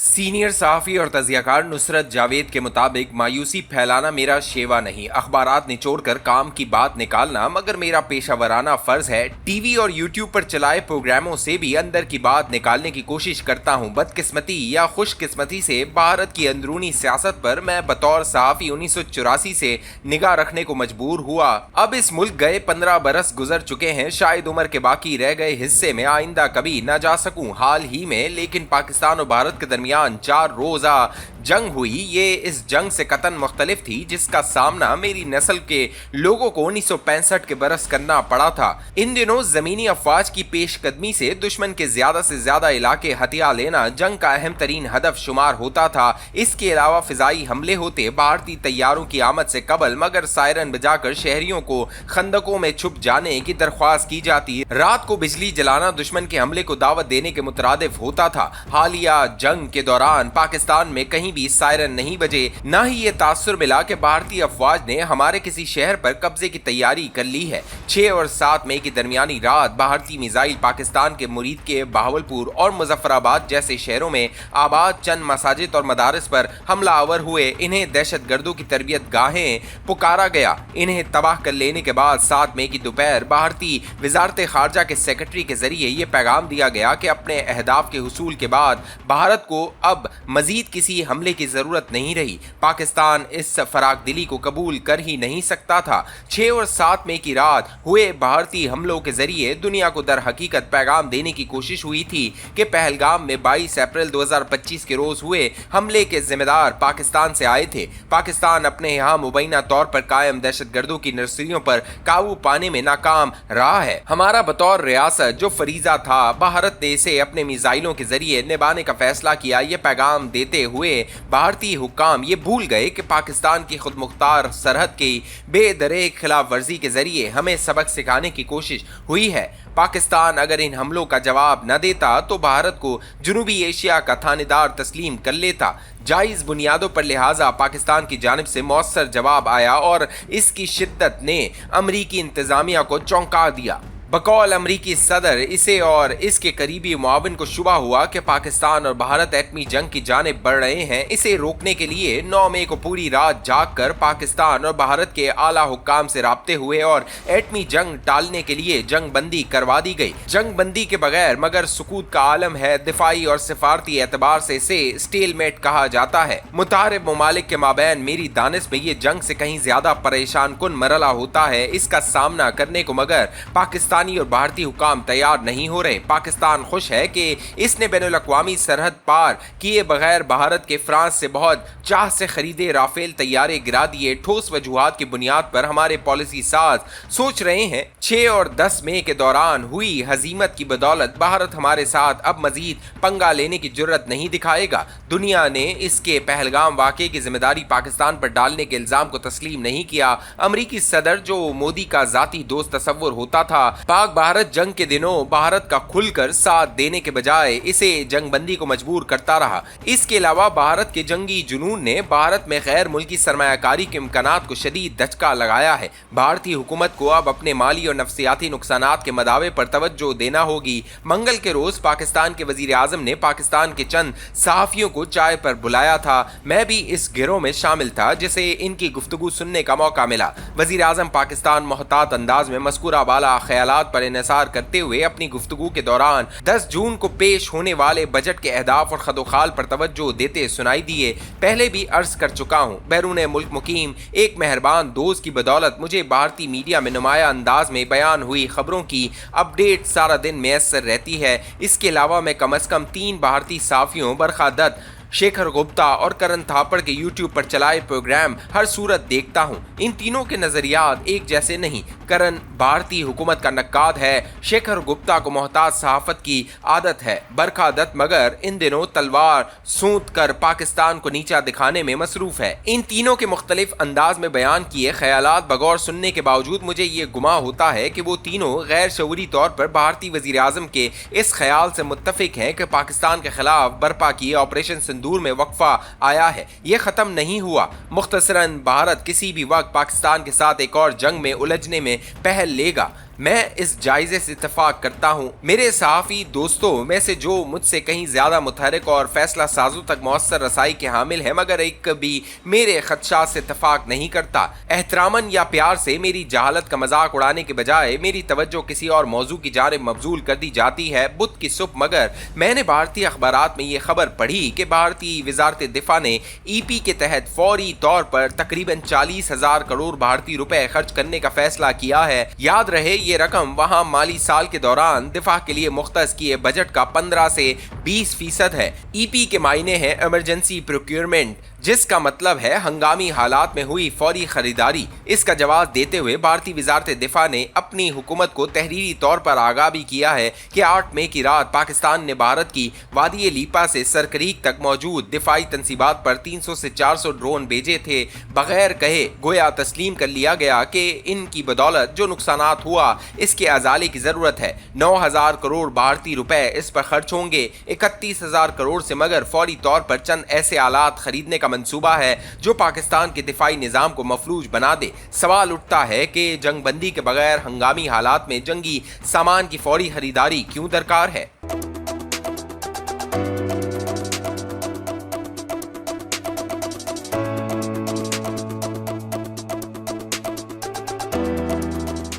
Senior सहाफ़ी और तज़ियाकार नुसरत जावेद के मुताबिक मायूसी फैलाना मेरा शेवा नहीं, अखबारात निचोड़कर काम की बात निकालना मगर मेरा पेशावराना फ़र्ज़ है। टीवी और यूट्यूब पर चलाए प्रोग्रामों से भी अंदर की बात निकालने की कोशिश करता हूँ। बदकिस्मती या खुशकिस्मती से भारत की अंदरूनी सियासत पर मैं बतौर सहाफ़ी 1984 से निगाह रखने को मजबूर हुआ। अब इस मुल्क गए 15 बरस गुजर चुके हैं, शायद उम्र के बाकी रह गए हिस्से में आइंदा कभी न जा सकूँ। हाल ही में लेकिन पाकिस्तान और भारत के दरमियान 4 रोज़ा जंग हुई। ये इस जंग से कतन मुख्तलिफ थी जिसका सामना मेरी नस्ल के लोगों को 1965 के बरस करना पड़ा था। इन दिनों जमीनी अफवाज की पेशकदमी से दुश्मन के ज्यादा से ज्यादा इलाके हथिया लेना जंग का अहम तरीन हदफ शुमार होता था। इसके अलावा फिजाई हमले होते भारतीय तैयारों की आमद से कबल मगर सायरन बजाकर शहरियों को खंदकों में छुप जाने की दरख्वास्त की जाती। रात को बिजली जलाना दुश्मन के हमले को दावत देने के मुतरादिफ होता था। हालिया जंग के दौरान पाकिस्तान में कहीं भी सायरन नहीं बजे, न ही ये तासुर मिला कि भारतीय अफवाज ने हमारे किसी शहर पर कब्जे की तैयारी कर ली है। 6 और 7 मई की दरमियानी रात भारतीय मिसाइल पाकिस्तान के मुरीद के बहावलपुर और मुजफ्फराबाद जैसे शहरों में आबाद चंद मसाजिद और मदारस पर हमला आवर हुए। इन्हें दहशत गर्दों की तरबियत गाहें पुकारा गया। इन्हें तबाह कर लेने के बाद 7 मई की दोपहर भारतीय वजारत खारजा के सेक्रेटरी के जरिए ये पैगाम दिया गया कि अपने अहदाफ के हुसूल के बाद भारत को अब मजीद किसी हमले की जरूरत नहीं रही। पाकिस्तान इस फराक दिली को कबूल कर ही नहीं सकता था। 6 और 7 मई की रात हुए भारतीय हमलों के जरिए दुनिया को दर हकीकत पैगाम देने की कोशिश हुई थी कि पहलगाम में 22 अप्रैल 2025 के रोज हुए हमले के जिम्मेदार पाकिस्तान से आए थे। पाकिस्तान अपने यहाँ मुबैना तौर पर कायम दहशतगर्दों की नर्सरियों पर काबू पाने में नाकाम रहा है। हमारा बतौर रियासत जो फरीजा था, भारत ने इसे अपने मिसाइलों के जरिए निभाने का फैसला किया। ये पैगाम देते हुए भारतीय हुक्काम ये भूल गए कि पाकिस्तान की खुद मुख्तार सरहद की बेदरेक खिलाफ वर्जी के जरिए हमें सबक सिखाने की कोशिश हुई है। पाकिस्तान अगर इन हमलों का जवाब न देता तो भारत को जनूबी एशिया का थानेदार तस्लीम कर लेता। जायज़ बुनियादों पर लिहाजा पाकिस्तान की जानिब से मौसर जवाब आया और इसकी शिद्दत ने अमरीकी इंतजामिया को चौंका दिया। बकौल अमरीकी सदर इसे और इसके करीबी मुआविन को शुबा हुआ कि पाकिस्तान और भारत एटमी जंग की जानिब बढ़ रहे हैं। इसे रोकने के लिए 9 मई को पूरी रात जाग कर पाकिस्तान और भारत के आला हुक्काम से राब्ते हुए और एटमी जंग टालने के लिए जंग बंदी करवा दी गई। जंग बंदी के बगैर मगर सुकूत का आलम है। दिफाई और सिफारती एतबार से इसे स्टेलमेट कहा जाता है। मुतारिब ममालिक के माबैन मेरी दानिश में ये जंग से कहीं ज्यादा परेशान कुन मरला होता है। इसका सामना करने को मगर पाकिस्तान और भारतीय हुकाम तैयार नहीं हो रहे। पाकिस्तान खुश है कि इसने बैनुल अक़वामी सरहद पार किए बगैर भारत के फ्रांस से बहुत चाह से खरीदे राफेल तैयारे गिरा दिए। ठोस वजूहात की बुनियाद पर हमारे पॉलिसी साज सोच रहे हैं 6 और 10 मई के दौरान हुई हजीमत की बदौलत भारत हमारे साथ अब मजीद पंगा लेने की जुर्रत नहीं दिखाएगा। दुनिया ने इसके पहलगाम वाक़े की जिम्मेदारी पाकिस्तान पर डालने के इल्जाम को तस्लीम नहीं किया। अमरीकी सदर जो मोदी का जाती दोस्त तस्वुर होता था, पाक भारत जंग के दिनों भारत का खुलकर साथ देने के बजाय इसे जंगबंदी को मजबूर करता रहा। इसके अलावा भारत के जंगी जुनून ने भारत में गैर मुल्की सरमायाकारी के इम्कानात को शदीद धचका लगाया है। भारतीय हुकूमत को अब अपने माली और नफसियाती नुकसानात के मदावे पर तवज्जो देना होगी। मंगल के रोज पाकिस्तान के वजीर आजम ने पाकिस्तान के चंद सहाफियों को चाय पर बुलाया था। मैं भी इस गिरोह में शामिल था जिसे इनकी गुफ्तगू सुनने का मौका मिला। वजीर आजम पाकिस्तान मोहतात अंदाज में मस्कुरा वाला ख्यालात पर इन्हिसार करते हुए अपनी गुफ्तगू के दौरान 10 जून को पेश होने वाले बजट के अहदाफ और खदोखाल पर तवज्जो देते सुनाई दिए। पहले भी अर्ज कर चुका हूँ, बैरून मुल्क मुकीम एक मेहरबान दोस्त की बदौलत मुझे भारतीय मीडिया में नुमाया अंदाज में बयान हुई खबरों की अपडेट सारा दिन मैसर रहती है। इसके अलावा मैं कम अज कम 3 भारतीय सहाफियों बरखा दत्त, शेखर गुप्ता और करण थापड़ के यूट्यूब पर चलाए प्रोग्राम हर सूरत देखता हूँ। इन तीनों के नजरियात एक जैसे नहीं। करण भारतीय हुकूमत का नक्काद है, शेखर गुप्ता को मोहताज सहाफत की आदत है, बरखा दत्त मगर इन दिनों तलवार सूंत कर पाकिस्तान को नीचा दिखाने में मसरूफ है। इन तीनों के मुख्तलिफ अंदाज में बयान किए ख्यालात बगौर सुनने के बावजूद मुझे ये गुमा होता है कि वो तीनों गैर शऊरी तौर पर भारतीय वजीर आजम के इस ख्याल से मुत्तफिक हैं कि पाकिस्तान के खिलाफ बर्पा किए ऑपरेशन दूर में वक्फा आया है, यह खत्म नहीं हुआ। मुख्तसरन भारत किसी भी वक्त पाकिस्तान के साथ एक और जंग में उलझने में पहल लेगा। मैं इस जायजे से इत्तेफाक करता हूँ। मेरे सहाफ़ी दोस्तों में से जो मुझसे कहीं ज़्यादा मुतहरिक और फैसला साजों तक मौसर रसाई के हामिल है, मगर एक भी मेरे खदशात से इत्तेफाक नहीं करता। एहतरामन या प्यार से मेरी जहालत का मजाक उड़ाने के बजाय मेरी तवज्जो किसी और मौजू की जानिब मबजूल कर दी जाती है। बुत की सुबह मगर मैंने भारतीय अखबारात में ये खबर पढ़ी कि भारतीय वजारत दिफा ने EP के तहत फौरी तौर पर तकरीबन 40,000 करोड़ भारतीय रुपए खर्च करने का फैसला किया है। याद रहे, ये रकम वहां माली साल के दौरान दिफा के लिए मुख्तस किए बजट का 15 से 20% है। EP के मायने हैं इमरजेंसी प्रोक्योरमेंट, जिसका मतलब है हंगामी हालात में हुई फौरी खरीदारी। इसका जवाब देते हुए भारतीय वजारत दिफा ने अपनी हुकूमत को तहरीरी तौर पर आगाह भी किया है कि 8 मई की रात पाकिस्तान ने भारत की वादी लीपा से सरकरीक तक मौजूद दिफाई तनसीबात पर 300 से 400 ड्रोन भेजे थे। बगैर कहे गोया तस्लीम कर लिया गया कि इनकी बदौलत जो नुकसानात हुआ इसके अजाले की ज़रूरत है। 9,000 करोड़ भारतीय रुपए इस पर खर्च होंगे। 31,000 करोड़ से मगर फौरी तौर पर चंद ऐसे आलात खरीदने का मंसूबा है जो पाकिस्तान के दिफाई निज़ाम को मफलूज बना दे। सवाल उठता है कि जंगबंदी के बगैर हंगामी हालात में जंगी सामान की फौरी खरीदारी क्यों दरकार है।